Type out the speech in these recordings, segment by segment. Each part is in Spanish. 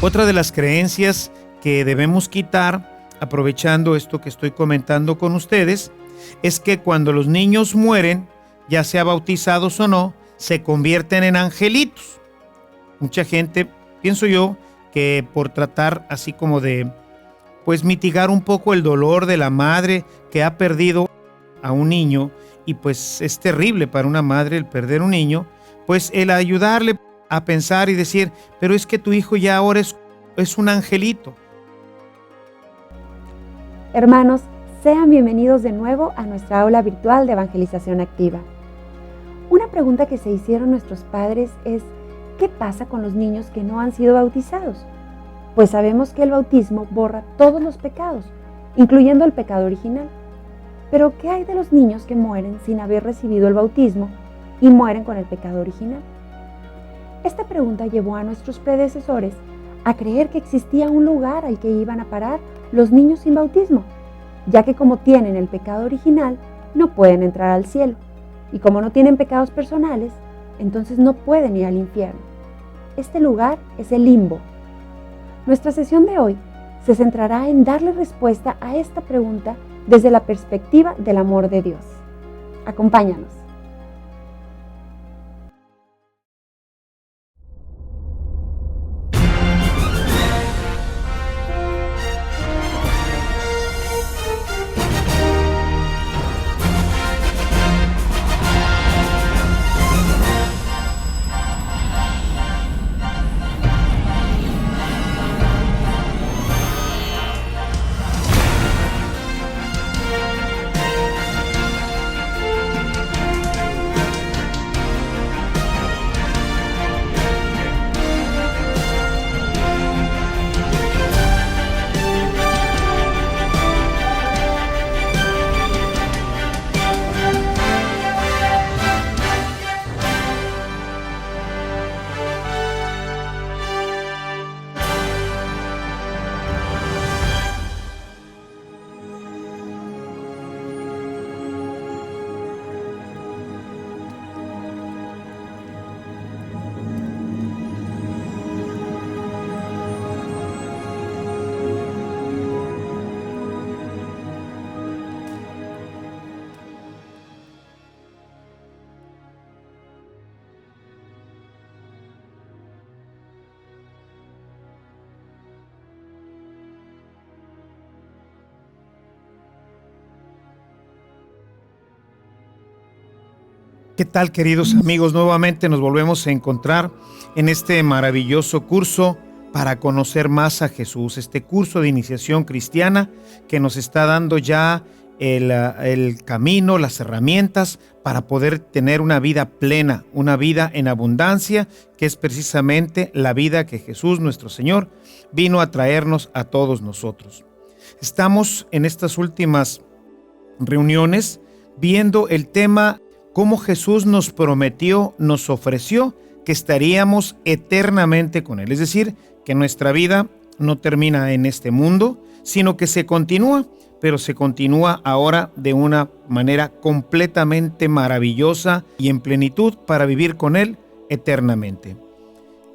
Otra de las creencias que debemos quitar, aprovechando esto que estoy comentando con ustedes, es que cuando los niños mueren, ya sea bautizados o no, se convierten en angelitos. Mucha gente, pienso yo, que por tratar así como de mitigar un poco el dolor de la madre que ha perdido a un niño, y pues es terrible para una madre el perder un niño, pues el ayudarle a pensar y decir, pero es que tu hijo ya ahora es un angelito. Hermanos, sean bienvenidos de nuevo a nuestra aula virtual de evangelización activa. Una pregunta que se hicieron nuestros padres es, ¿qué pasa con los niños que no han sido bautizados? Pues sabemos que el bautismo borra todos los pecados, incluyendo el pecado original. Pero ¿qué hay de los niños que mueren sin haber recibido el bautismo y mueren con el pecado original? Esta pregunta llevó a nuestros predecesores a creer que existía un lugar al que iban a parar los niños sin bautismo, ya que como tienen el pecado original, no pueden entrar al cielo, y como no tienen pecados personales, entonces no pueden ir al infierno. Este lugar es el limbo. Nuestra sesión de hoy se centrará en darle respuesta a esta pregunta desde la perspectiva del amor de Dios. Acompáñanos. ¿Qué tal, queridos amigos? Nuevamente nos volvemos a encontrar en este maravilloso curso para conocer más a Jesús, este curso de iniciación cristiana que nos está dando ya el camino, las herramientas para poder tener una vida plena, una vida en abundancia, que es precisamente la vida que Jesús, nuestro Señor, vino a traernos a todos nosotros. Estamos en estas últimas reuniones viendo el tema cómo Jesús nos prometió, nos ofreció que estaríamos eternamente con Él. Es decir, que nuestra vida no termina en este mundo, sino que se continúa, pero se continúa ahora de una manera completamente maravillosa y en plenitud para vivir con Él eternamente.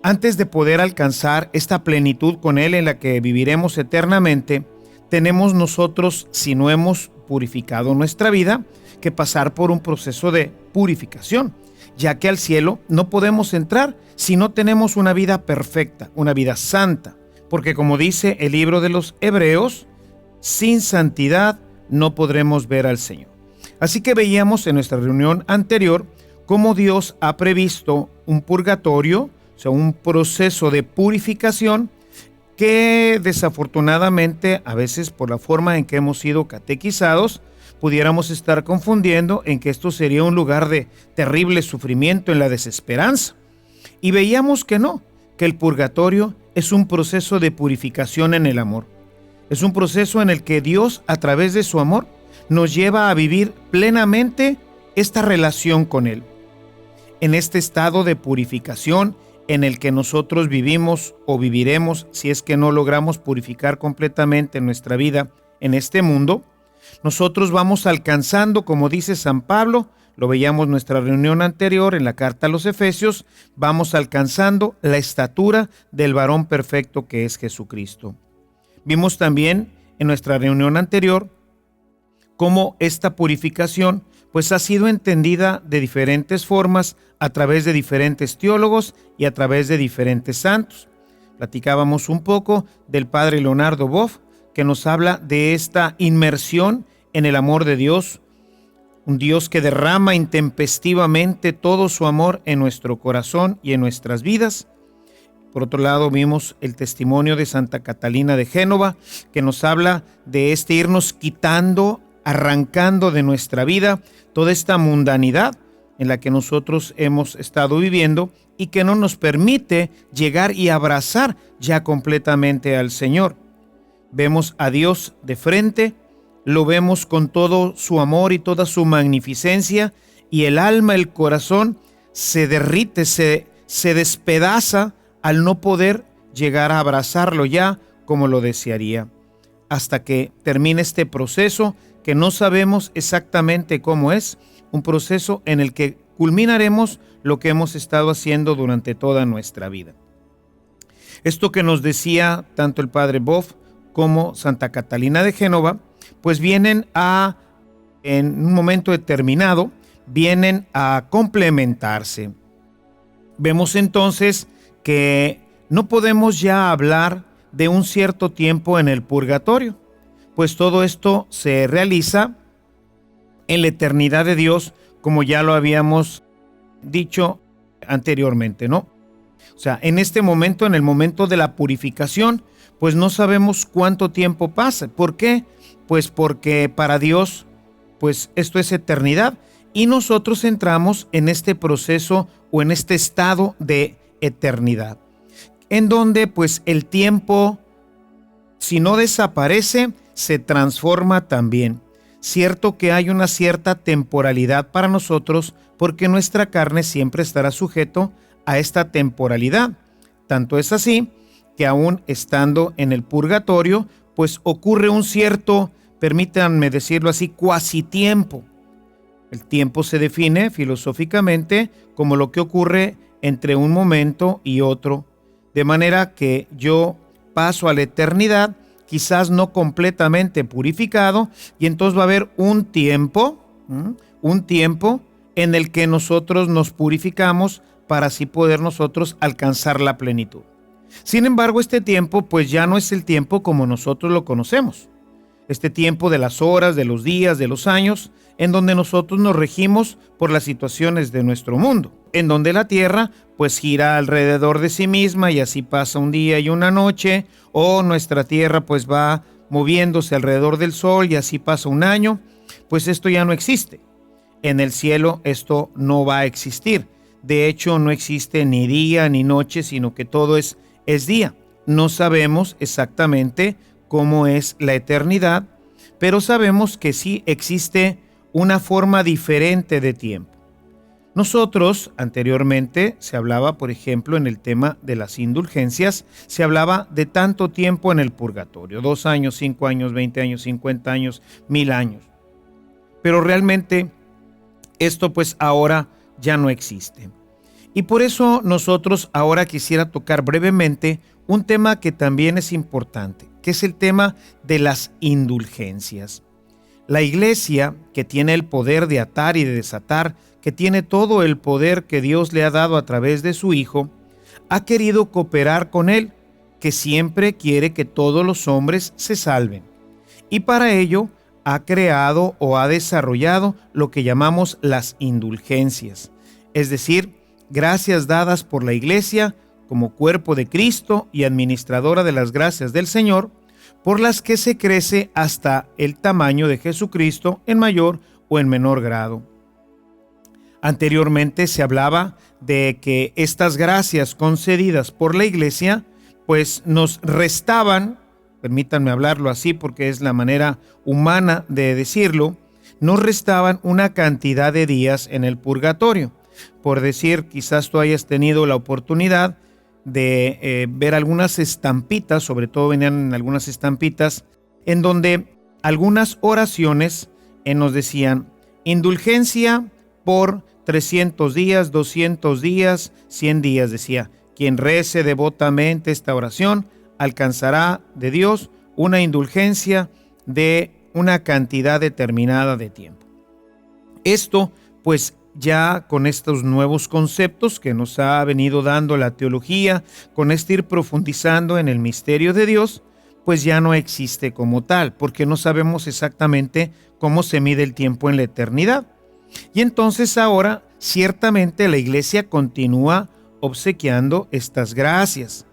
Antes de poder alcanzar esta plenitud con Él en la que viviremos eternamente, tenemos nosotros, si no hemos purificado nuestra vida, que pasar por un proceso de purificación, ya que al cielo no podemos entrar si no tenemos una vida perfecta, una vida santa, porque como dice el libro de los Hebreos, sin santidad no podremos ver al Señor. Así que veíamos en nuestra reunión anterior cómo Dios ha previsto un purgatorio, o sea, un proceso de purificación que desafortunadamente, a veces por la forma en que hemos sido catequizados, pudiéramos estar confundiendo en que esto sería un lugar de terrible sufrimiento en la desesperanza. Y veíamos que no, que el purgatorio es un proceso de purificación en el amor. Es un proceso en el que Dios, a través de su amor, nos lleva a vivir plenamente esta relación con Él. En este estado de purificación en el que nosotros vivimos o viviremos, si es que no logramos purificar completamente nuestra vida en este mundo, nosotros vamos alcanzando, como dice San Pablo, lo veíamos en nuestra reunión anterior en la carta a los Efesios, vamos alcanzando la estatura del varón perfecto que es Jesucristo. Vimos también en nuestra reunión anterior cómo esta purificación pues ha sido entendida de diferentes formas a través de diferentes teólogos y a través de diferentes santos. Platicábamos un poco del padre Leonardo Boff, que nos habla de esta inmersión en el amor de Dios, un Dios que derrama intempestivamente todo su amor en nuestro corazón y en nuestras vidas. Por otro lado, vimos el testimonio de Santa Catalina de Génova, que nos habla de irnos quitando, arrancando de nuestra vida toda esta mundanidad en la que nosotros hemos estado viviendo y que no nos permite llegar y abrazar ya completamente al Señor. Vemos a Dios de frente, lo vemos con todo su amor y toda su magnificencia, y el alma, el corazón se derrite, se despedaza al no poder llegar a abrazarlo ya como lo desearía, hasta que termine este proceso que no sabemos exactamente cómo es, un proceso en el que culminaremos lo que hemos estado haciendo durante toda nuestra vida. Esto que nos decía tanto el padre Boff como Santa Catalina de Génova, pues vienen en un momento determinado, vienen a complementarse. Vemos entonces que no podemos ya hablar de un cierto tiempo en el purgatorio, pues todo esto se realiza en la eternidad de Dios, como ya lo habíamos dicho anteriormente, ¿no? O sea, en este momento, en el momento de la purificación, pues no sabemos cuánto tiempo pasa. ¿Por qué? Pues porque para Dios, pues esto es eternidad, y nosotros entramos en este proceso o en este estado de eternidad, en donde pues el tiempo, si no desaparece, se transforma también. Cierto que hay una cierta temporalidad para nosotros, porque nuestra carne siempre estará sujeto a esta temporalidad. Tanto es así que aún estando en el purgatorio, pues ocurre un cierto, permítanme decirlo así, cuasi tiempo. El tiempo se define filosóficamente como lo que ocurre entre un momento y otro, de manera que yo paso a la eternidad, quizás no completamente purificado, y entonces va a haber un tiempo en el que nosotros nos purificamos para así poder nosotros alcanzar la plenitud. Sin embargo, este tiempo pues ya no es el tiempo como nosotros lo conocemos. Este tiempo de las horas, de los días, de los años, en donde nosotros nos regimos por las situaciones de nuestro mundo, en donde la Tierra pues gira alrededor de sí misma y así pasa un día y una noche, o nuestra Tierra pues va moviéndose alrededor del Sol y así pasa un año. Pues esto ya no existe. En el cielo esto no va a existir. De hecho, no existe ni día ni noche, sino que todo es día. No sabemos exactamente cómo es la eternidad, pero sabemos que sí existe una forma diferente de tiempo. Nosotros, anteriormente, se hablaba, por ejemplo, en el tema de las indulgencias, se hablaba de tanto tiempo en el purgatorio, 2 años, 5 años, 20 años, 50 años, 1000 años. Pero realmente esto pues ahora ya no existe. Y por eso nosotros ahora quisiera tocar brevemente un tema que también es importante, que es el tema de las indulgencias. La Iglesia, que tiene el poder de atar y de desatar, que tiene todo el poder que Dios le ha dado a través de su Hijo, ha querido cooperar con Él, que siempre quiere que todos los hombres se salven. Y para ello ha creado o ha desarrollado lo que llamamos las indulgencias, es decir, gracias dadas por la Iglesia como cuerpo de Cristo y administradora de las gracias del Señor, por las que se crece hasta el tamaño de Jesucristo en mayor o en menor grado. Anteriormente se hablaba de que estas gracias concedidas por la Iglesia pues nos restaban, permítanme hablarlo así porque es la manera humana de decirlo, nos restaban una cantidad de días en el purgatorio. Por decir, quizás tú hayas tenido la oportunidad de ver algunas estampitas, sobre todo venían algunas estampitas, en donde algunas oraciones nos decían indulgencia por 300 días, 200 días, 100 días, decía. Quien rece devotamente esta oración alcanzará de Dios una indulgencia de una cantidad determinada de tiempo. Esto, pues, ya con estos nuevos conceptos que nos ha venido dando la teología, con este ir profundizando en el misterio de Dios, pues ya no existe como tal, porque no sabemos exactamente cómo se mide el tiempo en la eternidad. Y entonces ahora, ciertamente la Iglesia continúa obsequiando estas gracias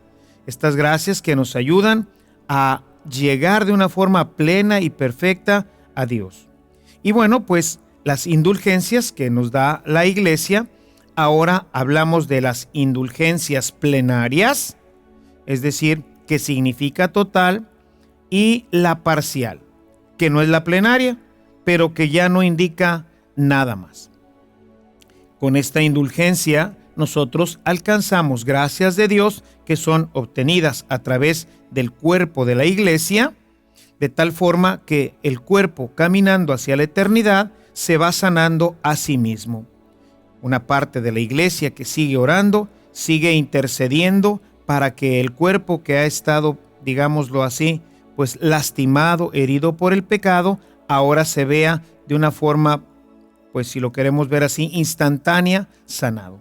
que nos ayudan a llegar de una forma plena y perfecta a Dios. Y bueno, pues las indulgencias que nos da la Iglesia, ahora hablamos de las indulgencias plenarias, es decir, que significa total, y la parcial, que no es la plenaria, pero que ya no indica nada más. Con esta indulgencia, nosotros alcanzamos gracias de Dios que son obtenidas a través del cuerpo de la Iglesia, de tal forma que el cuerpo, caminando hacia la eternidad, se va sanando a sí mismo. Una parte de la Iglesia que sigue orando, sigue intercediendo para que el cuerpo que ha estado, digámoslo así, pues lastimado, herido por el pecado, ahora se vea de una forma, pues si lo queremos ver así, instantánea, sanado.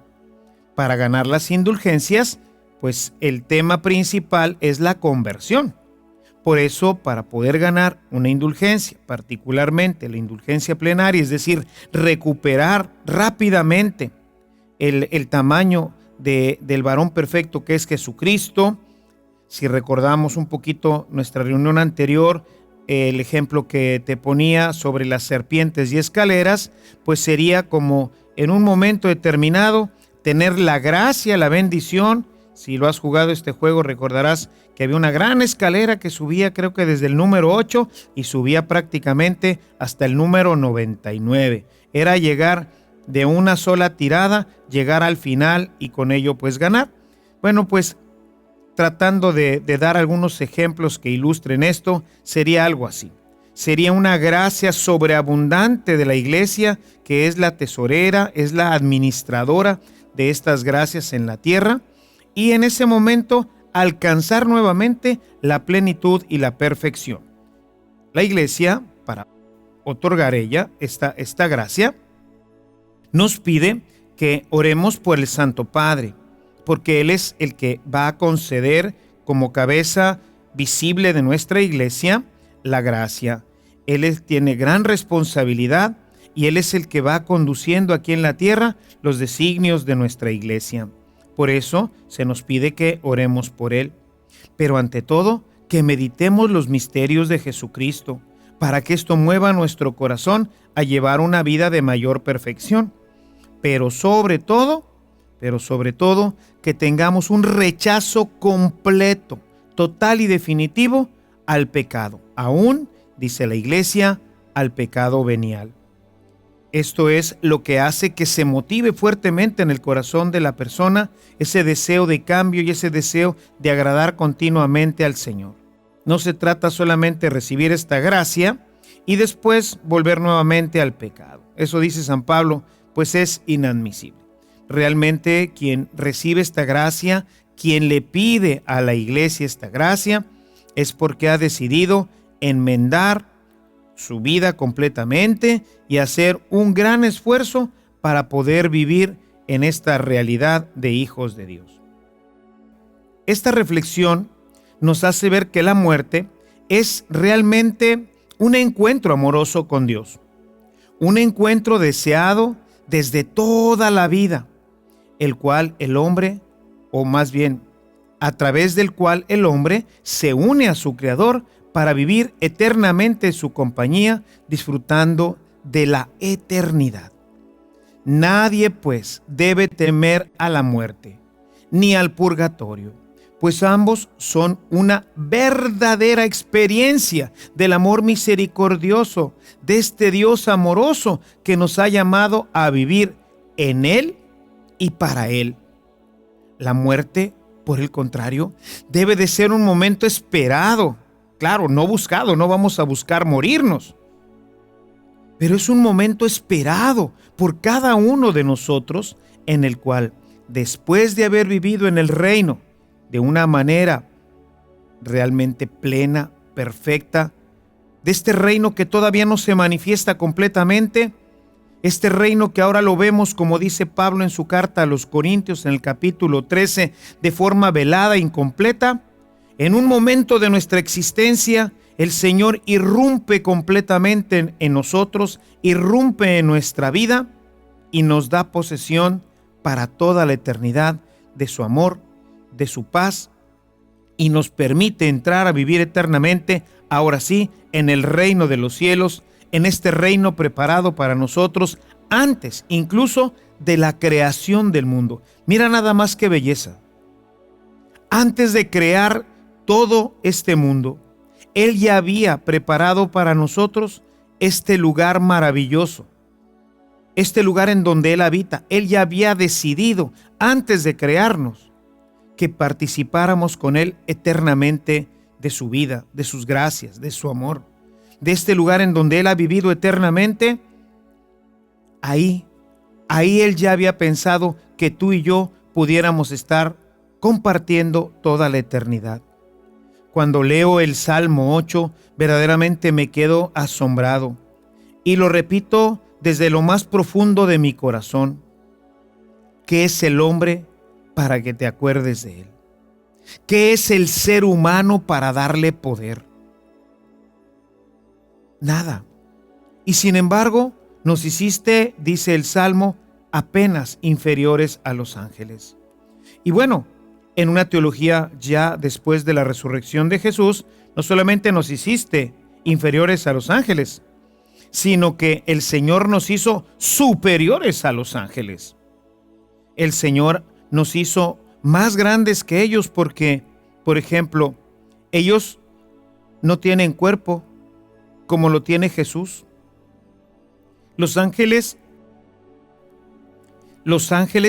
Para ganar las indulgencias, pues el tema principal es la conversión. Por eso, para poder ganar una indulgencia, particularmente la indulgencia plenaria, es decir, recuperar rápidamente el tamaño del varón perfecto que es Jesucristo, si recordamos un poquito nuestra reunión anterior, el ejemplo que te ponía sobre las serpientes y escaleras, pues sería como en un momento determinado tener la gracia, la bendición. Si lo has jugado este juego, recordarás que había una gran escalera que subía, creo que desde el número 8 y subía prácticamente hasta el número 99. Era llegar de una sola tirada, llegar al final y con ello pues ganar. Bueno, pues tratando de dar algunos ejemplos que ilustren esto, sería algo así. Sería una gracia sobreabundante de la Iglesia, que es la tesorera, es la administradora de estas gracias en la tierra, y en ese momento alcanzar nuevamente la plenitud y la perfección. La Iglesia, para otorgar ella esta gracia, nos pide que oremos por el Santo Padre, porque Él es el que va a conceder como cabeza visible de nuestra Iglesia la gracia. Él tiene gran responsabilidad y Él es el que va conduciendo aquí en la tierra los designios de nuestra Iglesia. Por eso se nos pide que oremos por Él. Pero ante todo, que meditemos los misterios de Jesucristo, para que esto mueva nuestro corazón a llevar una vida de mayor perfección. Pero sobre todo, que tengamos un rechazo completo, total y definitivo al pecado. Aún, dice la Iglesia, al pecado venial. Esto es lo que hace que se motive fuertemente en el corazón de la persona ese deseo de cambio y ese deseo de agradar continuamente al Señor. No se trata solamente de recibir esta gracia y después volver nuevamente al pecado. Eso dice San Pablo, pues es inadmisible. Realmente quien recibe esta gracia, quien le pide a la Iglesia esta gracia, es porque ha decidido enmendar su vida completamente y hacer un gran esfuerzo para poder vivir en esta realidad de hijos de Dios. Esta reflexión nos hace ver que la muerte es realmente un encuentro amoroso con Dios, un encuentro deseado desde toda la vida, el cual el hombre, o más bien a través del cual el hombre se une a su Creador para vivir eternamente su compañía, disfrutando de la eternidad. Nadie, pues, debe temer a la muerte, ni al purgatorio, pues ambos son una verdadera experiencia del amor misericordioso de este Dios amoroso que nos ha llamado a vivir en Él y para Él. La muerte, por el contrario, debe de ser un momento esperado, claro, no buscado, no vamos a buscar morirnos, pero es un momento esperado por cada uno de nosotros, en el cual, después de haber vivido en el reino de una manera realmente plena, perfecta, de este reino que todavía no se manifiesta completamente, este reino que ahora lo vemos, como dice Pablo en su carta a los Corintios en el capítulo 13, de forma velada, incompleta, en un momento de nuestra existencia, el Señor irrumpe completamente en nosotros, irrumpe en nuestra vida y nos da posesión para toda la eternidad de su amor, de su paz, y nos permite entrar a vivir eternamente, ahora sí, en el reino de los cielos, en este reino preparado para nosotros antes incluso de la creación del mundo. Mira nada más qué belleza. Antes de crear todo este mundo, Él ya había preparado para nosotros este lugar maravilloso, este lugar en donde Él habita. Él ya había decidido, antes de crearnos, que participáramos con Él eternamente de su vida, de sus gracias, de su amor, de este lugar en donde Él ha vivido eternamente. Ahí Él ya había pensado que tú y yo pudiéramos estar compartiendo toda la eternidad. Cuando leo el Salmo 8, verdaderamente me quedo asombrado y lo repito desde lo más profundo de mi corazón. ¿Qué es el hombre para que te acuerdes de él? ¿Qué es el ser humano para darle poder? Nada. Y sin embargo, nos hiciste, dice el Salmo, apenas inferiores a los ángeles. Y bueno, en una teología ya después de la resurrección de Jesús, no solamente nos hiciste inferiores a los ángeles, sino que el Señor nos hizo superiores a los ángeles. El Señor nos hizo más grandes que ellos porque, por ejemplo, ellos no tienen cuerpo como lo tiene Jesús. Los ángeles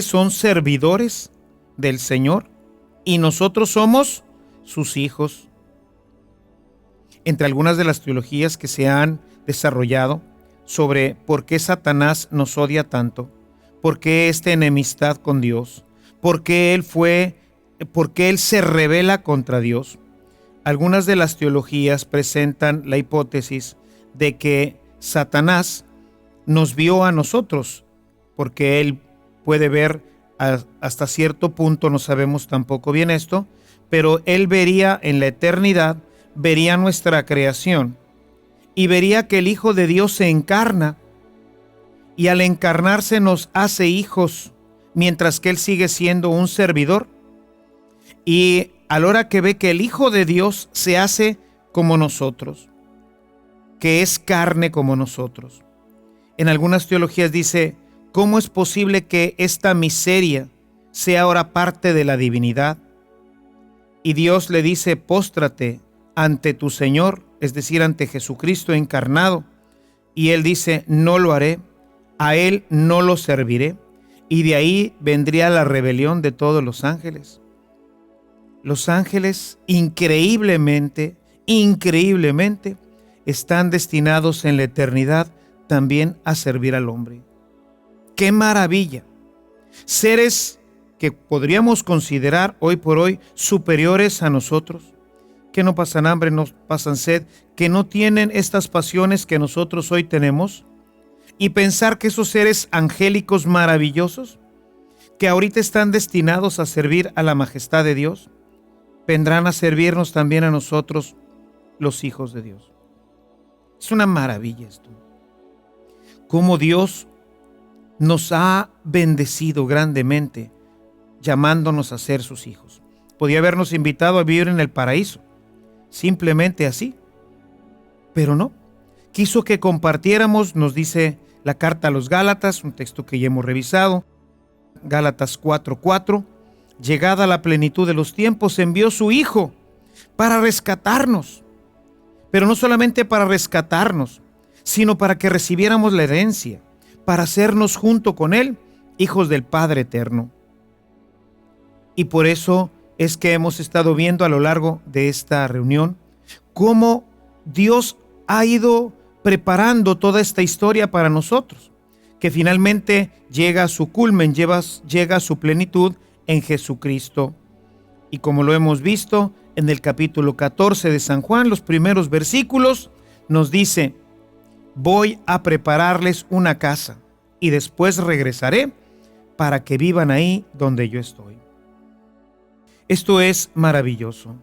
son servidores del Señor y nosotros somos sus hijos. Entre algunas de las teologías que se han desarrollado sobre por qué Satanás nos odia tanto, por qué esta enemistad con Dios, por qué él se rebela contra Dios. Algunas de las teologías presentan la hipótesis de que Satanás nos vio a nosotros, porque él puede ver hasta cierto punto, no sabemos tampoco bien esto, pero él vería en la eternidad, vería nuestra creación y vería que el Hijo de Dios se encarna y al encarnarse nos hace hijos, mientras que él sigue siendo un servidor. Y a la hora que ve que el Hijo de Dios se hace como nosotros, que es carne como nosotros. En algunas teologías dice, ¿cómo es posible que esta miseria sea ahora parte de la divinidad? Y Dios le dice, póstrate ante tu Señor, es decir, ante Jesucristo encarnado. Y él dice, no lo haré, a él no lo serviré. Y de ahí vendría la rebelión de todos los ángeles. Los ángeles increíblemente, están destinados en la eternidad también a servir al hombre. ¡Qué maravilla! Seres que podríamos considerar hoy por hoy superiores a nosotros, que no pasan hambre, no pasan sed, que no tienen estas pasiones que nosotros hoy tenemos, y pensar que esos seres angélicos maravillosos, que ahorita están destinados a servir a la majestad de Dios, vendrán a servirnos también a nosotros, los hijos de Dios. Es una maravilla esto. Cómo Dios nos ha bendecido grandemente, llamándonos a ser sus hijos. Podía habernos invitado a vivir en el paraíso, simplemente así, pero no. Quiso que compartiéramos, nos dice la carta a los Gálatas, un texto que ya hemos revisado, Gálatas 4:4, llegada a la plenitud de los tiempos, envió su Hijo para rescatarnos, pero no solamente para rescatarnos, sino para que recibiéramos la herencia, para hacernos junto con Él hijos del Padre eterno. Y por eso es que hemos estado viendo a lo largo de esta reunión cómo Dios ha ido preparando toda esta historia para nosotros, que finalmente llega a su culmen, llega a su plenitud en Jesucristo. Y como lo hemos visto en el capítulo 14 de San Juan, los primeros versículos, nos dice: voy a prepararles una casa y después regresaré para que vivan ahí donde yo estoy. Esto es maravilloso.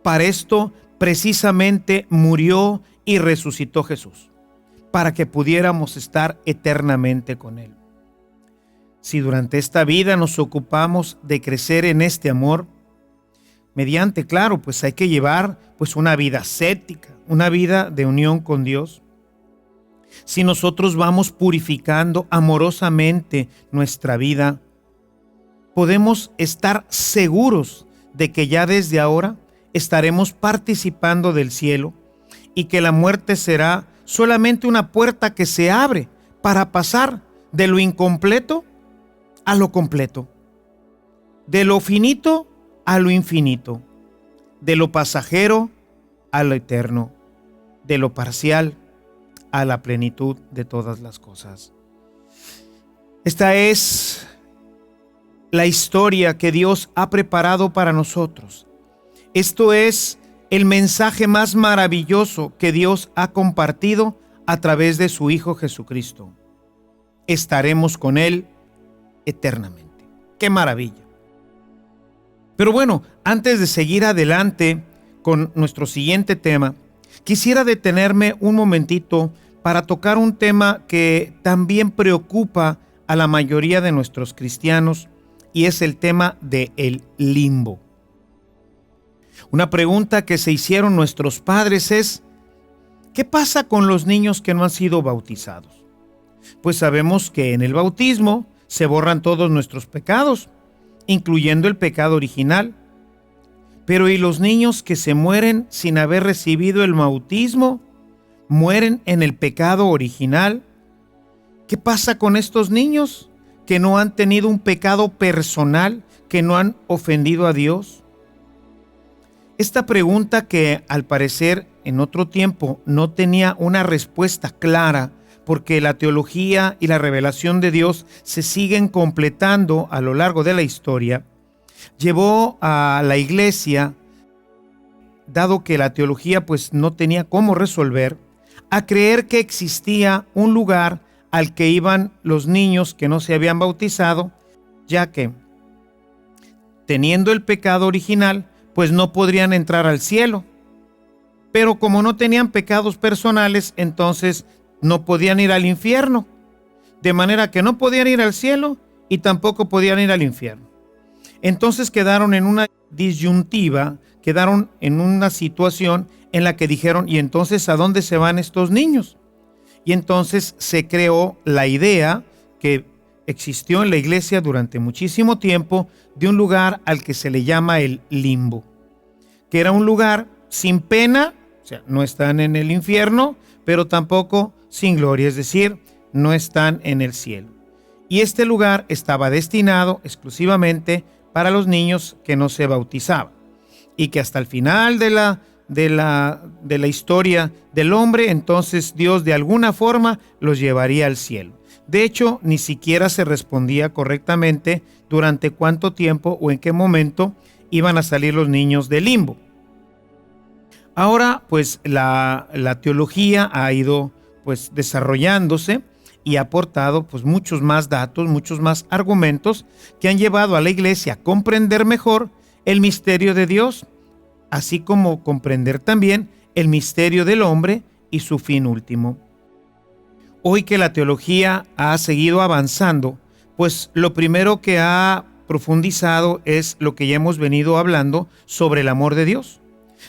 Para esto precisamente murió y resucitó Jesús, para que pudiéramos estar eternamente con Él. Si durante esta vida nos ocupamos de crecer en este amor, mediante, claro, pues hay que llevar pues una vida ascética, una vida de unión con Dios. Si nosotros vamos purificando amorosamente nuestra vida, podemos estar seguros de que ya desde ahora estaremos participando del cielo y que la muerte será solamente una puerta que se abre para pasar de lo incompleto a lo completo, de lo finito a lo infinito, de lo pasajero a lo eterno, de lo parcial a la plenitud de todas las cosas. Esta es la historia que Dios ha preparado para nosotros. Esto es el mensaje más maravilloso que Dios ha compartido a través de su Hijo Jesucristo. Estaremos con Él eternamente. ¡Qué maravilla! Pero bueno, antes de seguir adelante con nuestro siguiente tema, quisiera detenerme un momentito para tocar un tema que también preocupa a la mayoría de nuestros cristianos, y es el tema del limbo. Una pregunta que se hicieron nuestros padres es: ¿qué pasa con los niños que no han sido bautizados? Pues sabemos que en el bautismo se borran todos nuestros pecados, incluyendo el pecado original. Pero ¿y los niños que se mueren sin haber recibido el bautismo? ¿Mueren en el pecado original? ¿Qué pasa con estos niños que no han tenido un pecado personal, que no han ofendido a Dios? Esta pregunta, que al parecer en otro tiempo no tenía una respuesta clara, porque la teología y la revelación de Dios se siguen completando a lo largo de la historia, llevó a la iglesia, dado que la teología pues no tenía cómo resolver, a creer que existía un lugar al que iban los niños que no se habían bautizado, ya que, teniendo el pecado original, pues no podrían entrar al cielo. Pero como no tenían pecados personales, entonces no podían ir al infierno. De manera que no podían ir al cielo y tampoco podían ir al infierno. Entonces quedaron en una disyuntiva, quedaron en una situación en la que dijeron: ¿y entonces a dónde se van estos niños? Y entonces se creó la idea, que existió en la iglesia durante muchísimo tiempo, de un lugar al que se le llama el limbo, que era un lugar sin pena, o sea, no están en el infierno, pero tampoco sin gloria, es decir, no están en el cielo. Y este lugar estaba destinado exclusivamente para los niños que no se bautizaban, y que hasta el final de la historia del hombre, entonces Dios de alguna forma los llevaría al cielo. De hecho, ni siquiera se respondía correctamente durante cuánto tiempo o en qué momento iban a salir los niños del limbo. Ahora, pues la teología ha ido pues desarrollándose y ha aportado pues muchos más datos, muchos más argumentos que han llevado a la iglesia a comprender mejor el misterio de Dios, así como comprender también el misterio del hombre y su fin último. Hoy que la teología ha seguido avanzando, pues lo primero que ha profundizado es lo que ya hemos venido hablando sobre el amor de Dios.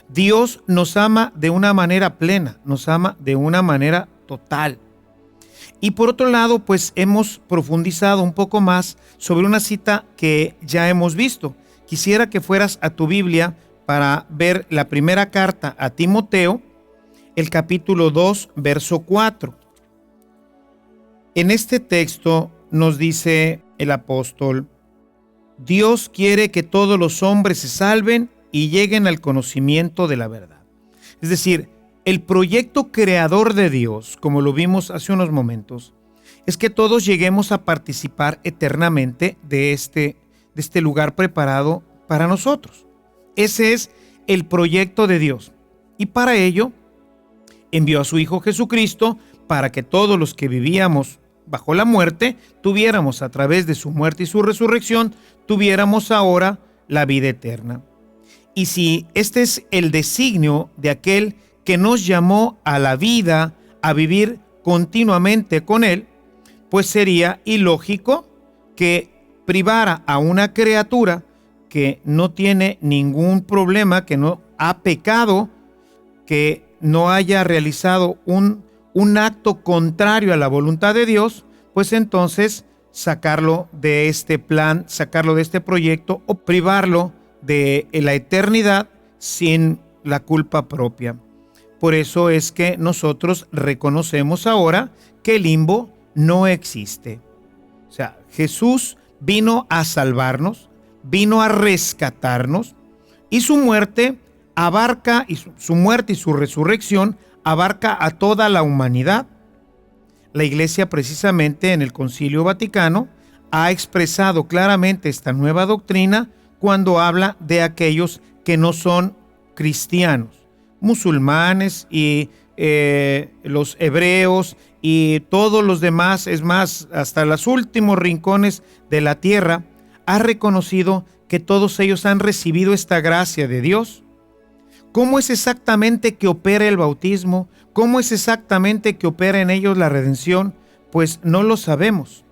Dios nos ama de una manera plena, nos ama de una manera total. Y por otro lado, pues hemos profundizado un poco más sobre una cita que ya hemos visto. Quisiera que fueras a tu Biblia para ver la primera carta a Timoteo, el capítulo 2, verso 4. En este texto nos dice el apóstol: Dios quiere que todos los hombres se salven y lleguen al conocimiento de la verdad. Es decir, El proyecto creador de Dios, como lo vimos hace unos momentos, es que todos lleguemos a participar eternamente de este lugar preparado para nosotros. Ese es el proyecto de Dios. Y para ello envió a su Hijo Jesucristo para que todos los que vivíamos bajo la muerte tuviéramos, a través de su muerte y su resurrección, tuviéramos ahora la vida eterna. Y si este es el designio de aquel que nos llamó a la vida, a vivir continuamente con Él, pues sería ilógico que privara a una criatura que no tiene ningún problema, que no ha pecado, que no haya realizado un acto contrario a la voluntad de Dios, pues entonces sacarlo de este plan, sacarlo de este proyecto o privarlo de la eternidad sin la culpa propia. Por eso es que nosotros reconocemos ahora que el limbo no existe. O sea, Jesús vino a salvarnos, vino a rescatarnos, y su muerte abarca, y su muerte y su resurrección abarca a toda la humanidad. La Iglesia, precisamente en el Concilio Vaticano, ha expresado claramente esta nueva doctrina cuando habla de aquellos que no son cristianos, musulmanes y los hebreos y todos los demás, es más, hasta los últimos rincones de la tierra, ha reconocido que todos ellos han recibido esta gracia de Dios. ¿Cómo es exactamente que opera el bautismo? ¿Cómo es exactamente que opera en ellos la redención? Pues no lo sabemos.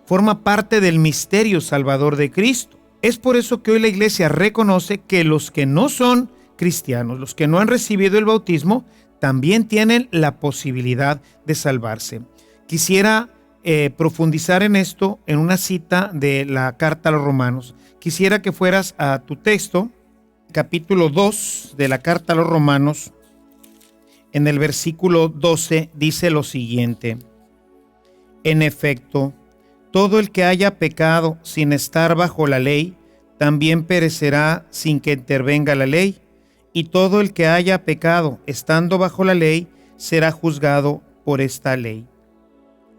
Forma parte del misterio salvador de Cristo. Es por eso que hoy la Iglesia reconoce que los que no son cristianos, los que no han recibido el bautismo, también tienen la posibilidad de salvarse. Quisiera profundizar en esto en una cita de la carta a los Romanos. Quisiera que fueras a tu texto, capítulo 2 de la carta a los Romanos. En el versículo 12 dice lo siguiente: en efecto, todo el que haya pecado sin estar bajo la ley, también perecerá sin que intervenga la ley. Y todo el que haya pecado estando bajo la ley, será juzgado por esta ley.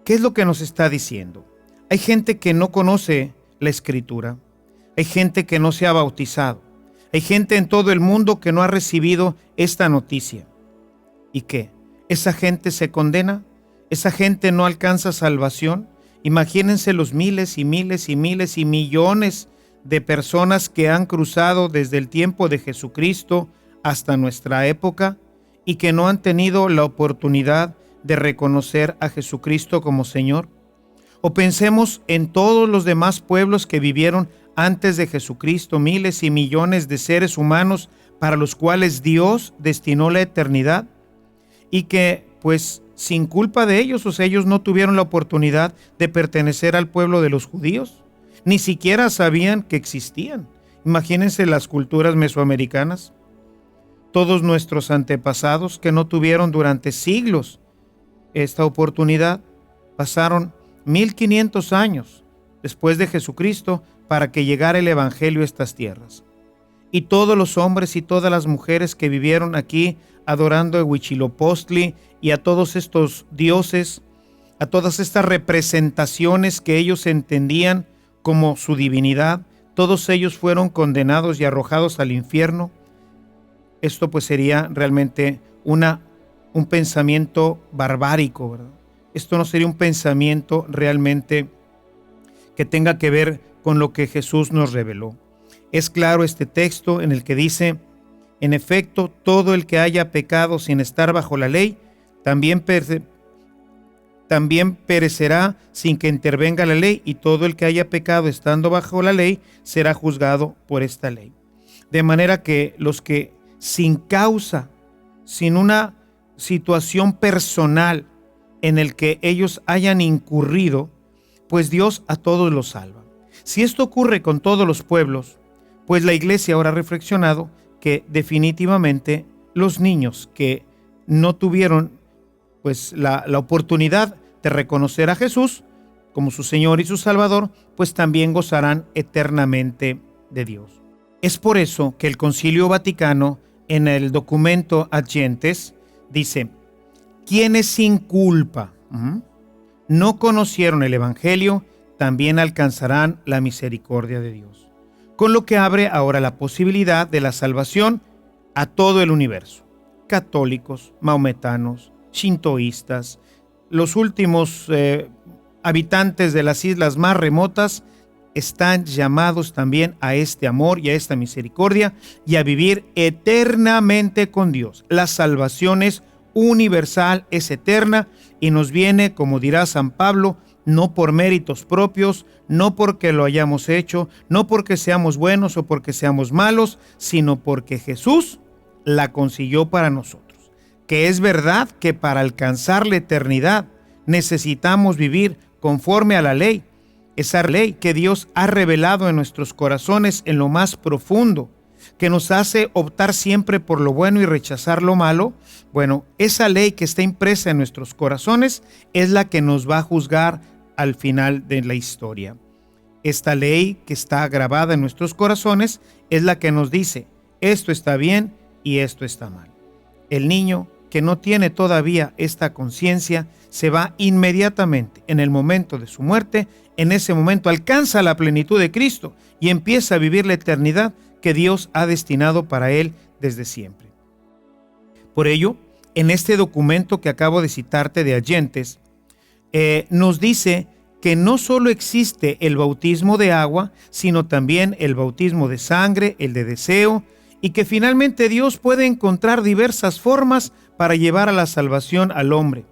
¿Qué es lo que nos está diciendo? Hay gente que no conoce la Escritura. Hay gente que no se ha bautizado. Hay gente en todo el mundo que no ha recibido esta noticia. ¿Y qué? ¿Esa gente se condena? ¿Esa gente no alcanza salvación? Imagínense los miles y miles y miles y millones de personas que han cruzado desde el tiempo de Jesucristo hasta nuestra época y que no han tenido la oportunidad de reconocer a Jesucristo como Señor. O pensemos en todos los demás pueblos que vivieron antes de Jesucristo, miles y millones de seres humanos para los cuales Dios destinó la eternidad y que, pues, sin culpa de ellos, o sea, ellos no tuvieron la oportunidad de pertenecer al pueblo de los judíos, ni siquiera sabían que existían. Imagínense las culturas mesoamericanas, todos nuestros antepasados que no tuvieron durante siglos esta oportunidad, pasaron 1500 años después de Jesucristo para que llegara el Evangelio a estas tierras. Y todos los hombres y todas las mujeres que vivieron aquí adorando a Huitzilopochtli y a todos estos dioses, a todas estas representaciones que ellos entendían como su divinidad, todos ellos fueron condenados y arrojados al infierno. Esto pues sería realmente un pensamiento barbárico, ¿verdad? Esto no sería un pensamiento realmente que tenga que ver con lo que Jesús nos reveló. Es claro este texto en el que dice: en efecto, todo el que haya pecado sin estar bajo la ley, también perecerá sin que intervenga la ley, y todo el que haya pecado estando bajo la ley será juzgado por esta ley. De manera que los que sin causa, sin una situación personal en el que ellos hayan incurrido, pues Dios a todos los salva. Si esto ocurre con todos los pueblos, pues la Iglesia ahora ha reflexionado que definitivamente los niños que no tuvieron pues la oportunidad de reconocer a Jesús como su Señor y su Salvador, pues también gozarán eternamente de Dios. Es por eso que el Concilio Vaticano, en el documento Ad Gentes, Dice, quienes sin culpa no conocieron el Evangelio, también alcanzarán la misericordia de Dios. Con lo que abre ahora la posibilidad de la salvación a todo el universo. Católicos, maometanos, shintoístas, los últimos habitantes de las islas más remotas están llamados también a este amor y a esta misericordia y a vivir eternamente con Dios. La salvación es universal, es eterna y nos viene, como dirá San Pablo, no por méritos propios, no porque lo hayamos hecho, no porque seamos buenos o porque seamos malos, sino porque Jesús la consiguió para nosotros. Que es verdad que para alcanzar la eternidad necesitamos vivir conforme a la ley, esa ley que Dios ha revelado en nuestros corazones en lo más profundo, que nos hace optar siempre por lo bueno y rechazar lo malo. Bueno, esa ley que está impresa en nuestros corazones es la que nos va a juzgar al final de la historia. Esta ley que está grabada en nuestros corazones es la que nos dice, esto está bien y esto está mal. El niño que no tiene todavía esta conciencia se va inmediatamente en el momento de su muerte. En ese momento alcanza la plenitud de Cristo y empieza a vivir la eternidad que Dios ha destinado para él desde siempre. Por ello, en este documento que acabo de citarte de Allentes, nos dice que no solo existe el bautismo de agua, sino también el bautismo de sangre, el de deseo, y que finalmente Dios puede encontrar diversas formas para llevar a la salvación al hombre.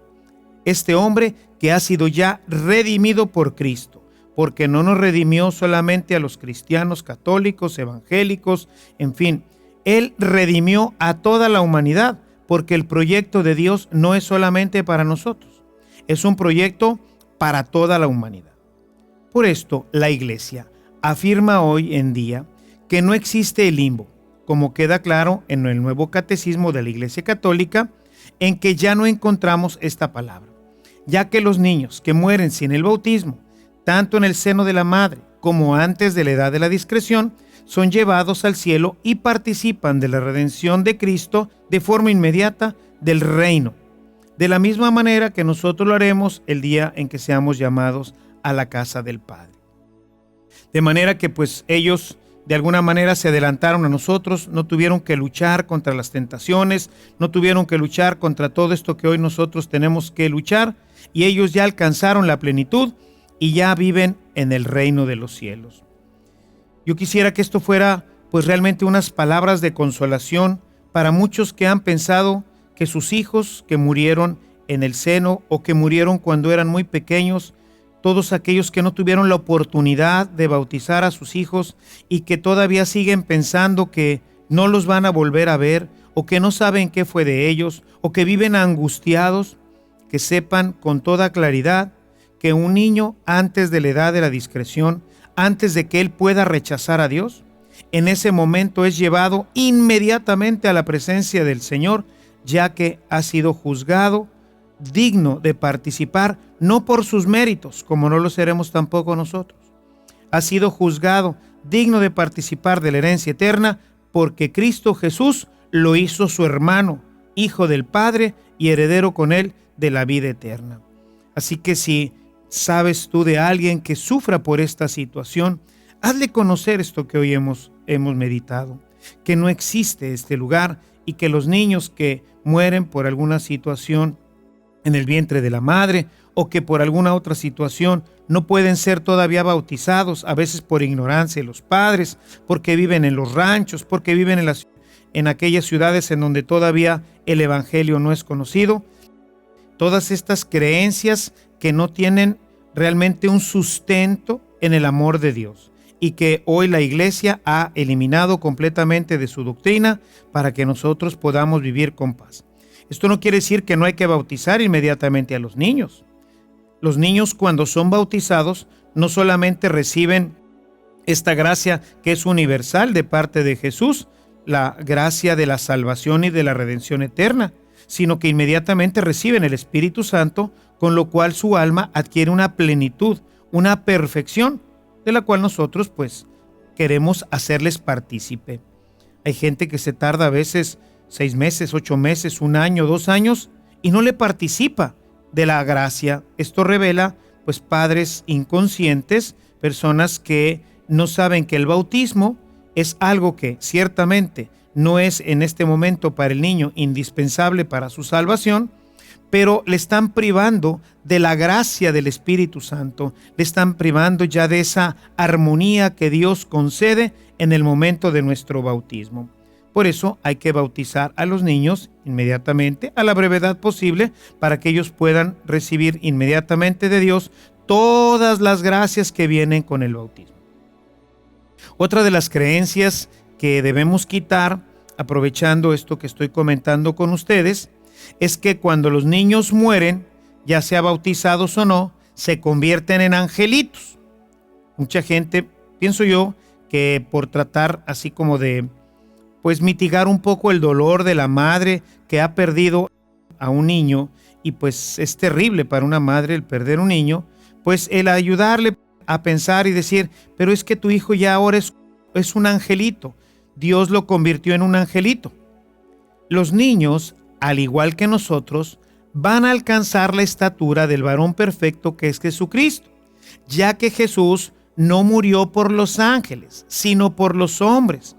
Este hombre que ha sido ya redimido por Cristo, porque no nos redimió solamente a los cristianos católicos, evangélicos, en fin, Él redimió a toda la humanidad, porque el proyecto de Dios no es solamente para nosotros, es un proyecto para toda la humanidad. Por esto, la Iglesia afirma hoy en día que no existe el limbo, como queda claro en el nuevo catecismo de la Iglesia Católica, en que ya no encontramos esta palabra, ya que los niños que mueren sin el bautismo, tanto en el seno de la madre como antes de la edad de la discreción, son llevados al cielo y participan de la redención de Cristo de forma inmediata del reino, de la misma manera que nosotros lo haremos el día en que seamos llamados a la casa del Padre. De manera que pues ellos de alguna manera se adelantaron a nosotros, no tuvieron que luchar contra las tentaciones, no tuvieron que luchar contra todo esto que hoy nosotros tenemos que luchar, y ellos ya alcanzaron la plenitud y ya viven en el reino de los cielos. Yo quisiera que esto fuera pues realmente unas palabras de consolación para muchos que han pensado que sus hijos que murieron en el seno o que murieron cuando eran muy pequeños, todos aquellos que no tuvieron la oportunidad de bautizar a sus hijos y que todavía siguen pensando que no los van a volver a ver o que no saben qué fue de ellos o que viven angustiados, que sepan con toda claridad que un niño antes de la edad de la discreción, antes de que él pueda rechazar a Dios, en ese momento es llevado inmediatamente a la presencia del Señor, ya que ha sido juzgado digno de participar, no por sus méritos, como no lo seremos tampoco nosotros. Ha sido juzgado digno de participar de la herencia eterna, porque Cristo Jesús lo hizo su hermano, hijo del Padre y heredero con él de la vida eterna. Así que si sabes tú de alguien que sufra por esta situación, hazle conocer esto que hoy hemos meditado, que no existe este lugar y que los niños que mueren por alguna situación en el vientre de la madre o que por alguna otra situación no pueden ser todavía bautizados, a veces por ignorancia de los padres, porque viven en los ranchos, porque viven en aquellas ciudades en donde todavía el evangelio no es conocido. Todas estas creencias que no tienen realmente un sustento en el amor de Dios y que hoy la Iglesia ha eliminado completamente de su doctrina para que nosotros podamos vivir con paz. Esto no quiere decir que no hay que bautizar inmediatamente a los niños. Los niños cuando son bautizados no solamente reciben esta gracia que es universal de parte de Jesús, la gracia de la salvación y de la redención eterna, sino que inmediatamente reciben el Espíritu Santo, con lo cual su alma adquiere una plenitud, una perfección, de la cual nosotros pues queremos hacerles partícipe. Hay gente que se tarda a veces 6 meses, 8 meses, 1 año, 2 años, y no le participa de la gracia. Esto revela, pues, padres inconscientes, personas que no saben que el bautismo es algo que ciertamente no es en este momento para el niño indispensable para su salvación, pero le están privando de la gracia del Espíritu Santo, le están privando ya de esa armonía que Dios concede en el momento de nuestro bautismo. Por eso hay que bautizar a los niños inmediatamente, a la brevedad posible, para que ellos puedan recibir inmediatamente de Dios todas las gracias que vienen con el bautismo. Otra de las creencias que debemos quitar, aprovechando esto que estoy comentando con ustedes, es que cuando los niños mueren, ya sea bautizados o no, se convierten en angelitos. Mucha gente, pienso yo, que por tratar así como de, pues, mitigar un poco el dolor de la madre que ha perdido a un niño, y pues es terrible para una madre el perder un niño, pues el ayudarle a pensar y decir, pero es que tu hijo ya ahora es un angelito, Dios lo convirtió en un angelito. Los niños, al igual que nosotros, van a alcanzar la estatura del varón perfecto que es Jesucristo, ya que Jesús no murió por los ángeles, sino por los hombres.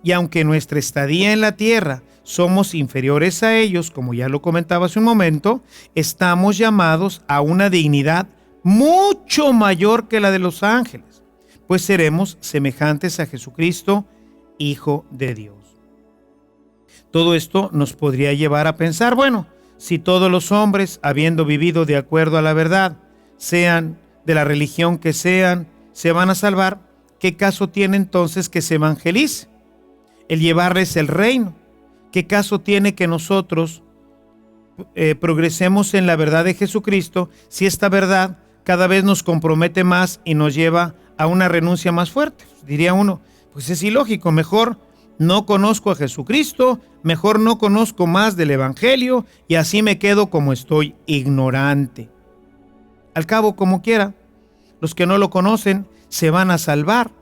Y aunque nuestra estadía en la tierra somos inferiores a ellos, como ya lo comentaba hace un momento, estamos llamados a una dignidad mucho mayor que la de los ángeles, pues seremos semejantes a Jesucristo, Hijo de Dios. Todo esto nos podría llevar a pensar, bueno, si todos los hombres, habiendo vivido de acuerdo a la verdad, sean de la religión que sean, se van a salvar, ¿qué caso tiene entonces que se evangelice? El llevarles el reino. ¿Qué caso tiene que nosotros progresemos en la verdad de Jesucristo si esta verdad cada vez nos compromete más y nos lleva a una renuncia más fuerte? Diría uno, pues es ilógico, mejor no conozco a Jesucristo, mejor no conozco más del Evangelio y así me quedo como estoy, ignorante. Al cabo, como quiera, los que no lo conocen se van a salvar.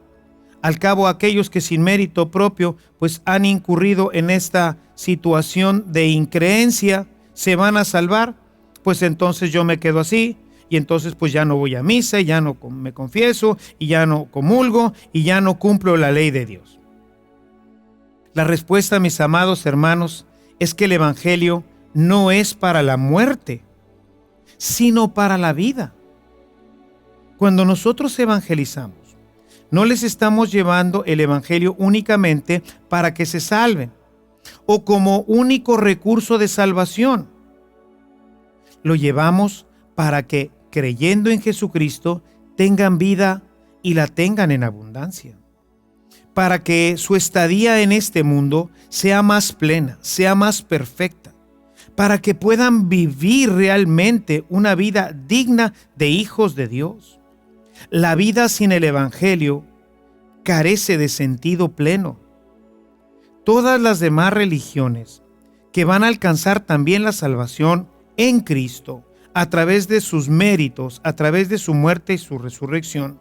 Al cabo, aquellos que sin mérito propio pues han incurrido en esta situación de increencia se van a salvar, pues entonces yo me quedo así y entonces pues ya no voy a misa, y ya no me confieso y ya no comulgo y ya no cumplo la ley de Dios. La respuesta, mis amados hermanos, es que el Evangelio no es para la muerte, sino para la vida. Cuando nosotros evangelizamos, no les estamos llevando el Evangelio únicamente para que se salven o como único recurso de salvación. Lo llevamos para que, creyendo en Jesucristo, tengan vida y la tengan en abundancia. Para que su estadía en este mundo sea más plena, sea más perfecta. Para que puedan vivir realmente una vida digna de hijos de Dios. La vida sin el Evangelio carece de sentido pleno. Todas las demás religiones que van a alcanzar también la salvación en Cristo, a través de sus méritos, a través de su muerte y su resurrección,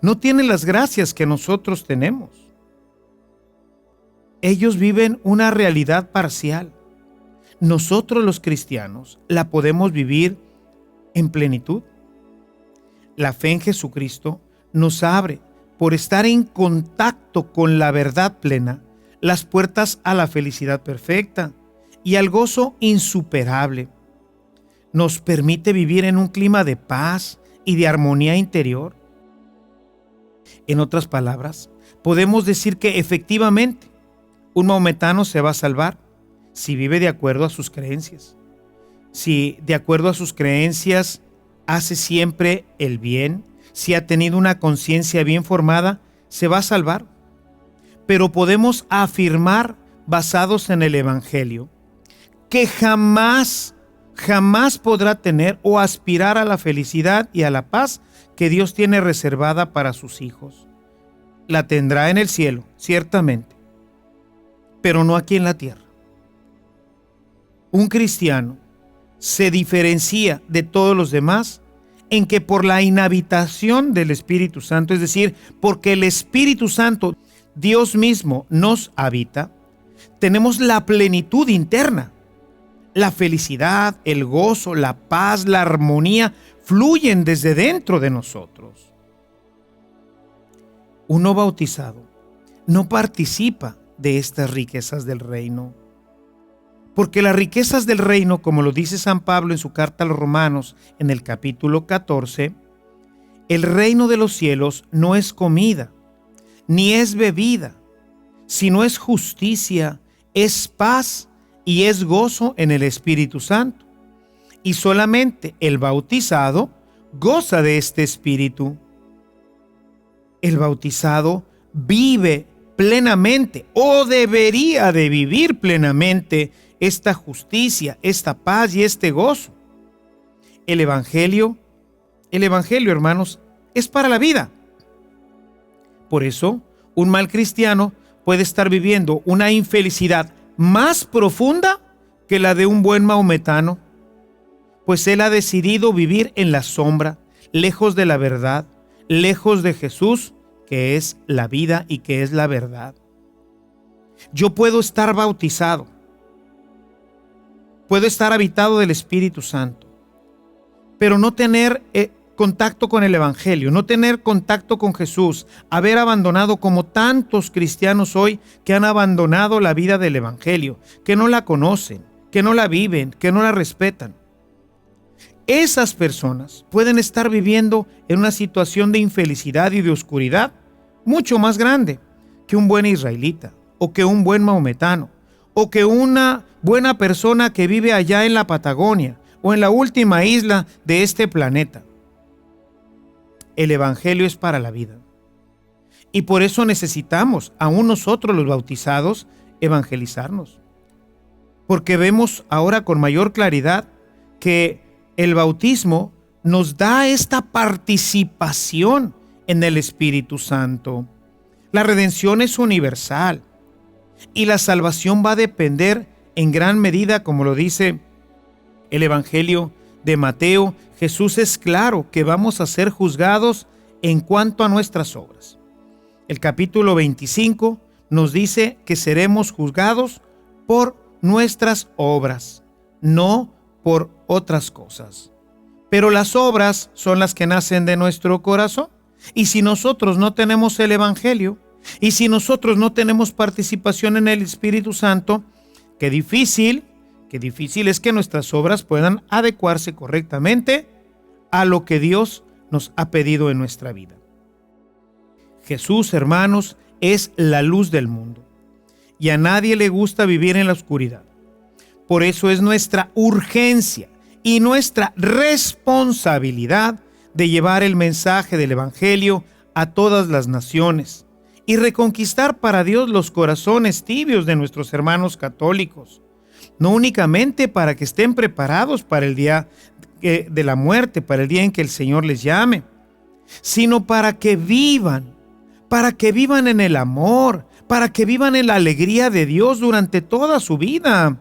no tienen las gracias que nosotros tenemos. Ellos viven una realidad parcial. Nosotros los cristianos la podemos vivir en plenitud. La fe en Jesucristo nos abre, por estar en contacto con la verdad plena, las puertas a la felicidad perfecta y al gozo insuperable. Nos permite vivir en un clima de paz y de armonía interior. En otras palabras, podemos decir que efectivamente un maometano se va a salvar si vive de acuerdo a sus creencias. Si de acuerdo a sus creencias hace siempre el bien, si ha tenido una conciencia bien formada, se va a salvar. Pero podemos afirmar, basados en el Evangelio, que jamás podrá tener o aspirar a la felicidad y a la paz que Dios tiene reservada para sus hijos. La tendrá en el cielo, ciertamente, pero no aquí en la tierra. Un cristiano se diferencia de todos los demás en que por la inhabitación del Espíritu Santo, es decir, porque el Espíritu Santo, Dios mismo, nos habita, tenemos la plenitud interna. La felicidad, el gozo, la paz, la armonía fluyen desde dentro de nosotros. Un no bautizado no participa de estas riquezas del reino. Porque las riquezas del reino, como lo dice San Pablo en su carta a los Romanos en el capítulo 14, el reino de los cielos no es comida, ni es bebida, sino es justicia, es paz y es gozo en el Espíritu Santo. Y solamente el bautizado goza de este Espíritu. El bautizado vive plenamente, o debería de vivir plenamente, esta justicia, esta paz y este gozo. El Evangelio, hermanos, es para la vida. Por eso, un mal cristiano puede estar viviendo una infelicidad más profunda que la de un buen maometano, pues él ha decidido vivir en la sombra, lejos de la verdad, lejos de Jesús, que es la vida y que es la verdad. Yo puedo estar bautizado, puedo estar habitado del Espíritu Santo, pero no tener contacto con el Evangelio, no tener contacto con Jesús, haber abandonado, como tantos cristianos hoy que han abandonado la vida del Evangelio, que no la conocen, que no la viven, que no la respetan. Esas personas pueden estar viviendo en una situación de infelicidad y de oscuridad mucho más grande que un buen israelita, o que un buen maometano, o que una buena persona que vive allá en la Patagonia o en la última isla de este planeta. El Evangelio es para la vida. Y por eso necesitamos, aún nosotros los bautizados, evangelizarnos. Porque vemos ahora con mayor claridad que el bautismo nos da esta participación en el Espíritu Santo. La redención es universal y la salvación va a depender en gran medida, como lo dice el Evangelio de Mateo. Jesús es claro que vamos a ser juzgados en cuanto a nuestras obras. El capítulo 25 nos dice que seremos juzgados por nuestras obras, no por otras cosas. Pero las obras son las que nacen de nuestro corazón. Y si nosotros no tenemos el Evangelio, y si nosotros no tenemos participación en el Espíritu Santo, qué difícil es que nuestras obras puedan adecuarse correctamente a lo que Dios nos ha pedido en nuestra vida. Jesús, hermanos, es la luz del mundo, y a nadie le gusta vivir en la oscuridad. Por eso es nuestra urgencia y nuestra responsabilidad de llevar el mensaje del Evangelio a todas las naciones y reconquistar para Dios los corazones tibios de nuestros hermanos católicos, no únicamente para que estén preparados para el día de la muerte, para el día en que el Señor les llame, sino para que vivan en el amor, para que vivan en la alegría de Dios durante toda su vida,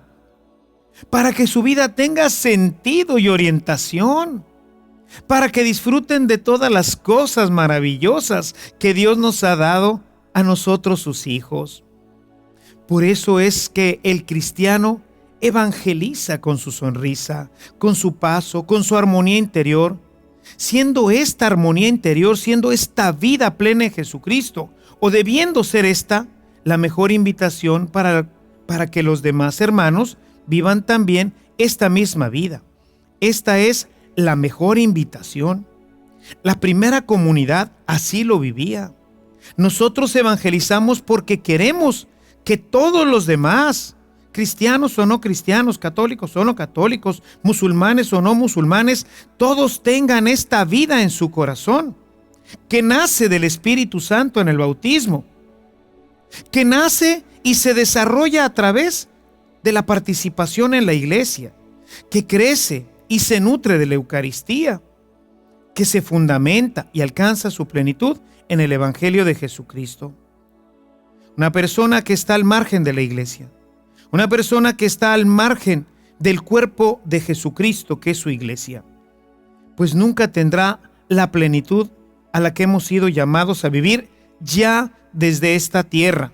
para que su vida tenga sentido y orientación, para que disfruten de todas las cosas maravillosas que Dios nos ha dado a nosotros, sus hijos. Por eso es que el cristiano evangeliza con su sonrisa, con su paso, con su armonía interior, siendo esta armonía interior, siendo esta vida plena en Jesucristo, o debiendo ser esta la mejor invitación para que los demás hermanos vivan también esta misma vida. Esta es la mejor invitación. La primera comunidad así lo vivía. Nosotros evangelizamos porque queremos que todos los demás, cristianos o no cristianos, católicos o no católicos, musulmanes o no musulmanes, todos tengan esta vida en su corazón, que nace del Espíritu Santo en el bautismo, que nace y se desarrolla a través de la participación en la iglesia, que crece y se nutre de la Eucaristía, que se fundamenta y alcanza su plenitud en el Evangelio de Jesucristo. Una persona que está al margen de la iglesia, una persona que está al margen del cuerpo de Jesucristo, que es su iglesia, pues nunca tendrá la plenitud a la que hemos sido llamados a vivir ya desde esta tierra.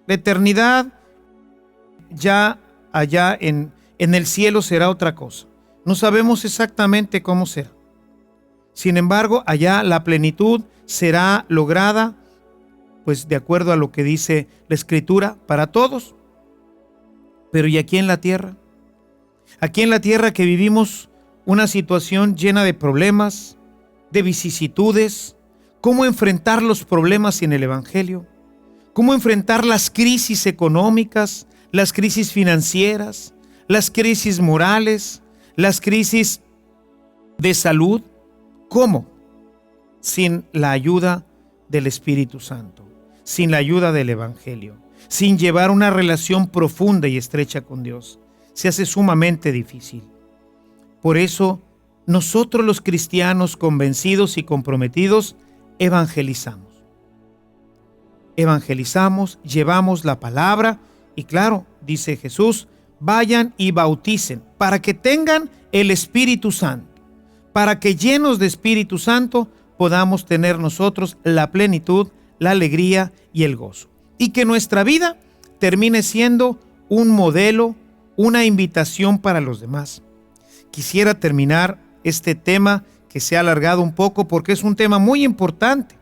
La eternidad ya allá en el cielo será otra cosa. No sabemos exactamente cómo será. Sin embargo, allá la plenitud será lograda, pues de acuerdo a lo que dice la Escritura, para todos. Pero ¿y aquí en la tierra? Aquí en la tierra que vivimos una situación llena de problemas, de vicisitudes, ¿cómo enfrentar los problemas en el Evangelio? ¿Cómo enfrentar las crisis económicas, las crisis financieras, las crisis morales, las crisis de salud? ¿Cómo? Sin la ayuda del Espíritu Santo, sin la ayuda del Evangelio, sin llevar una relación profunda y estrecha con Dios. Se hace sumamente difícil. Por eso, nosotros los cristianos convencidos y comprometidos evangelizamos. Evangelizamos, llevamos la palabra y claro, dice Jesús, vayan y bauticen para que tengan el Espíritu Santo, para que llenos de Espíritu Santo podamos tener nosotros la plenitud, la alegría y el gozo. Y que nuestra vida termine siendo un modelo, una invitación para los demás. Quisiera terminar este tema que se ha alargado un poco porque es un tema muy importante,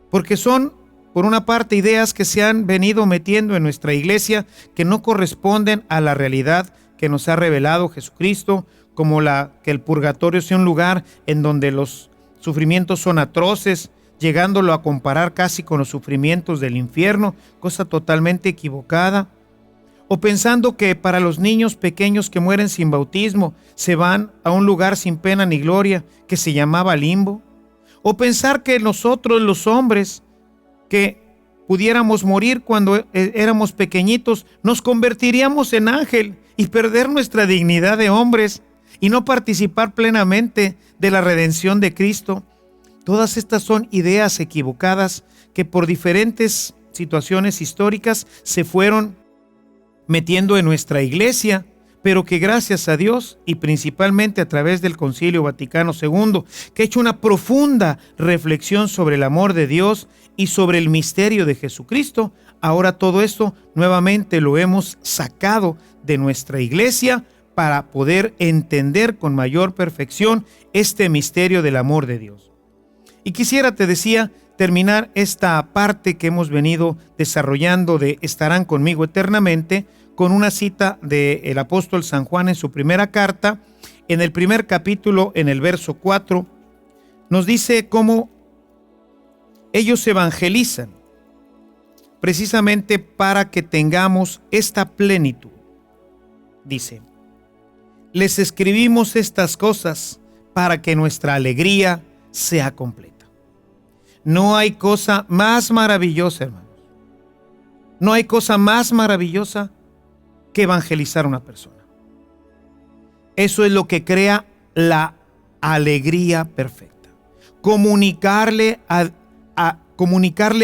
porque son, por una parte, ideas que se han venido metiendo en nuestra iglesia que no corresponden a la realidad que nos ha revelado Jesucristo, como que el purgatorio sea un lugar en donde los sufrimientos son atroces, llegándolo a comparar casi con los sufrimientos del infierno, cosa totalmente equivocada. O pensando que para los niños pequeños que mueren sin bautismo se van a un lugar sin pena ni gloria que se llamaba limbo. O pensar que nosotros los hombres que pudiéramos morir cuando éramos pequeñitos nos convertiríamos en ángel y perder nuestra dignidad de hombres y no participar plenamente de la redención de Cristo. Todas estas son ideas equivocadas que por diferentes situaciones históricas se fueron metiendo en nuestra iglesia, pero que gracias a Dios y principalmente a través del Concilio Vaticano II, que ha hecho una profunda reflexión sobre el amor de Dios y sobre el misterio de Jesucristo, ahora todo esto nuevamente lo hemos sacado de nuestra iglesia para poder entender con mayor perfección este misterio del amor de Dios. Y quisiera, te decía, terminar esta parte que hemos venido desarrollando de estarán conmigo eternamente con una cita del apóstol San Juan en su primera carta, en el primer capítulo, en el verso 4, nos dice cómo ellos evangelizan precisamente para que tengamos esta plenitud. Dice, les escribimos estas cosas para que nuestra alegría sea completa. No hay cosa más maravillosa, hermanos. No hay cosa más maravillosa que evangelizar a una persona. Eso es lo que crea la alegría perfecta. Comunicarle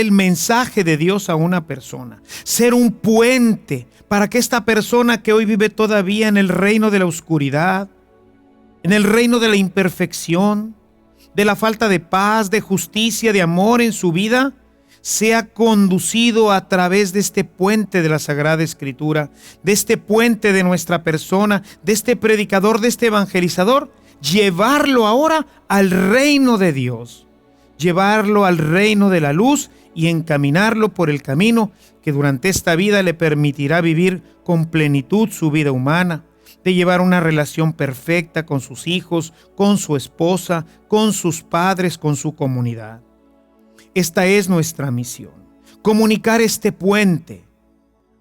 el mensaje de Dios a una persona. Ser un puente para que esta persona que hoy vive todavía en el reino de la oscuridad, en el reino de la imperfección, de la falta de paz, de justicia, de amor en su vida, sea conducido a través de este puente de la Sagrada Escritura, de este puente de nuestra persona, de este predicador, de este evangelizador, llevarlo ahora al reino de Dios, llevarlo al reino de la luz y encaminarlo por el camino que durante esta vida le permitirá vivir con plenitud su vida humana, de llevar una relación perfecta con sus hijos, con su esposa, con sus padres, con su comunidad. Esta es nuestra misión, comunicar este puente,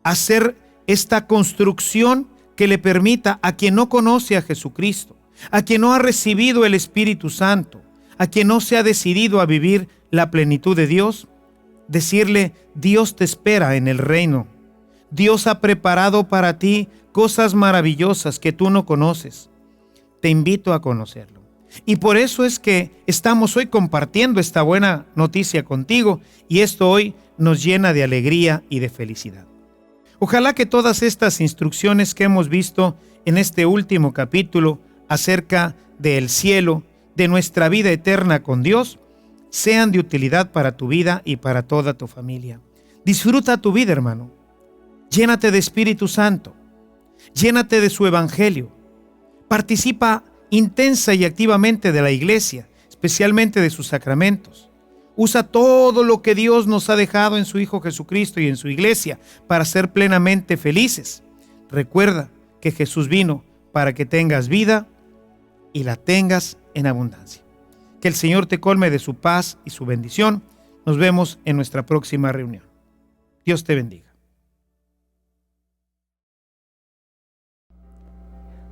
hacer esta construcción que le permita a quien no conoce a Jesucristo, a quien no ha recibido el Espíritu Santo, a quien no se ha decidido a vivir la plenitud de Dios, decirle, Dios te espera en el reino. Dios ha preparado para ti cosas maravillosas que tú no conoces. Te invito a conocerlo. Y por eso es que estamos hoy compartiendo esta buena noticia contigo y esto hoy nos llena de alegría y de felicidad. Ojalá que todas estas instrucciones que hemos visto en este último capítulo acerca del cielo, de nuestra vida eterna con Dios, sean de utilidad para tu vida y para toda tu familia. Disfruta tu vida, hermano. Llénate de Espíritu Santo. Llénate de su evangelio. Participa intensa y activamente de la iglesia, especialmente de sus sacramentos. Usa todo lo que Dios nos ha dejado en su Hijo Jesucristo y en su iglesia para ser plenamente felices. Recuerda que Jesús vino para que tengas vida y la tengas en abundancia. Que el Señor te colme de su paz y su bendición. Nos vemos en nuestra próxima reunión. Dios te bendiga.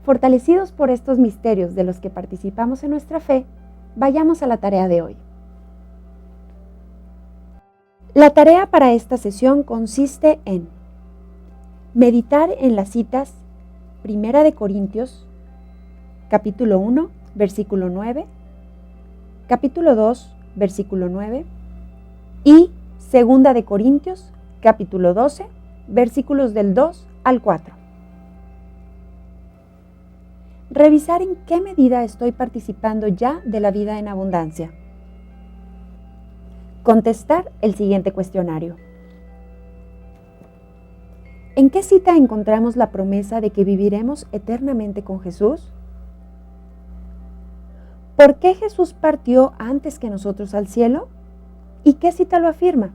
Fortalecidos por estos misterios de los que participamos en nuestra fe, vayamos a la tarea de hoy. La tarea para esta sesión consiste en meditar en las citas 1 de Corintios, capítulo 1, versículo 9, capítulo 2, versículo 9 y 2 de Corintios, capítulo 12, versículos del 2 al 4. Revisar en qué medida estoy participando ya de la vida en abundancia. Contestar el siguiente cuestionario. ¿En qué cita encontramos la promesa de que viviremos eternamente con Jesús? ¿Por qué Jesús partió antes que nosotros al cielo? ¿Y qué cita lo afirma?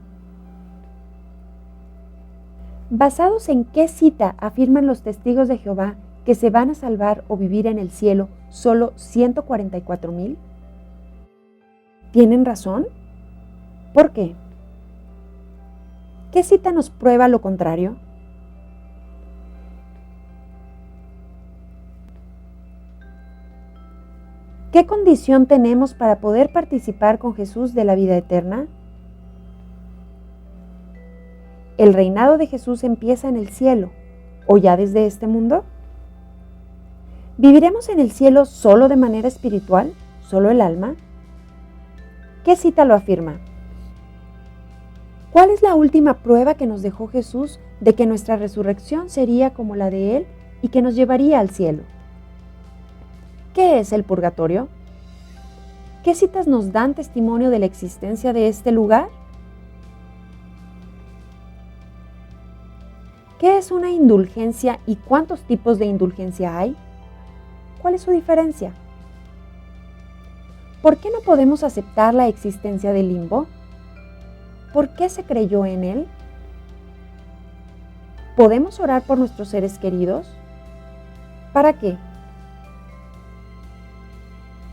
¿Basados en qué cita afirman los testigos de Jehová que se van a salvar o vivir en el cielo solo 144,000? ¿Tienen razón? ¿Por qué? ¿Qué cita nos prueba lo contrario? ¿Qué condición tenemos para poder participar con Jesús de la vida eterna? ¿El reinado de Jesús empieza en el cielo o ya desde este mundo? ¿Viviremos en el cielo solo de manera espiritual, solo el alma? ¿Qué cita lo afirma? ¿Cuál es la última prueba que nos dejó Jesús de que nuestra resurrección sería como la de Él y que nos llevaría al cielo? ¿Qué es el purgatorio? ¿Qué citas nos dan testimonio de la existencia de este lugar? ¿Qué es una indulgencia y cuántos tipos de indulgencia hay? ¿Cuál es su diferencia? ¿Por qué no podemos aceptar la existencia del limbo? ¿Por qué se creyó en él? ¿Podemos orar por nuestros seres queridos? ¿Para qué?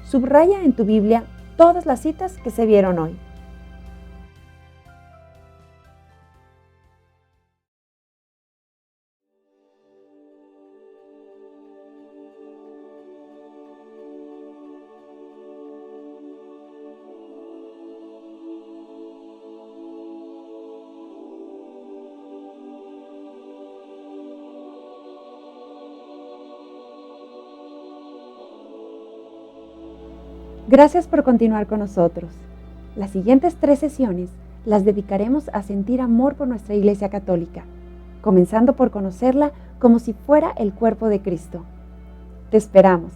Subraya en tu Biblia todas las citas que se vieron hoy. Gracias por continuar con nosotros. Las siguientes 3 sesiones las dedicaremos a sentir amor por nuestra Iglesia Católica, comenzando por conocerla como si fuera el cuerpo de Cristo. Te esperamos.